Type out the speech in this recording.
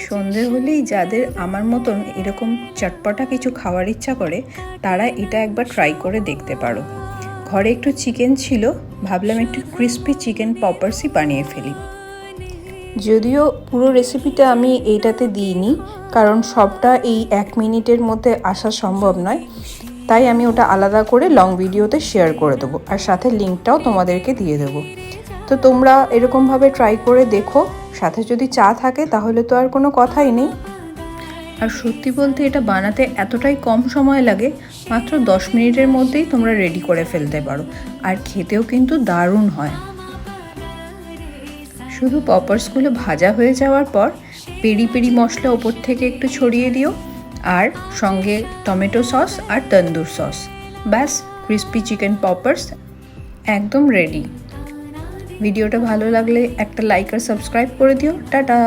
সন্ধে হলেই যাদের আমার মতন এরকম চটপটা কিছু খাওয়ার ইচ্ছা করে তারা এটা একবার ট্রাই করে দেখতে পারো। ঘরে একটু চিকেন ছিল, ভাবলাম একটু ক্রিস্পি চিকেন পপার্সই বানিয়ে ফেলি। যদিও পুরো রেসিপিটা আমি এইটাতে দিইনি, কারণ সবটা এই 1 মিনিটের মধ্যে আসা সম্ভব নয়, তাই আমি ওটা আলাদা করে লং ভিডিওতে শেয়ার করে দেবো, আর সাথে লিঙ্কটাও তোমাদেরকে দিয়ে দেবো। তো তোমরা এরকমভাবে ট্রাই করে দেখো, সাথে যদি চা থাকে তাহলে তো আর কোনো কথাই নেই। আর সত্যি বলতে এটা বানাতে এতটাই কম সময় লাগে, মাত্র 10 মিনিটের মধ্যেই তোমরা রেডি করে ফেলতে পারো, আর খেতেও কিন্তু দারুণ হয়। শুধু পপার্সগুলো ভাজা হয়ে যাওয়ার পর পেরি পেরি মশলা ওপর থেকে একটু ছড়িয়ে দিও, আর সঙ্গে টমেটো সস আর তন্দুর সস, ব্যাস ক্রিস্পি চিকেন পপার্স একদম রেডি। ভিডিওটা ভালো লাগলে একটা লাইক আর সাবস্ক্রাইব করে দিও। টাটা।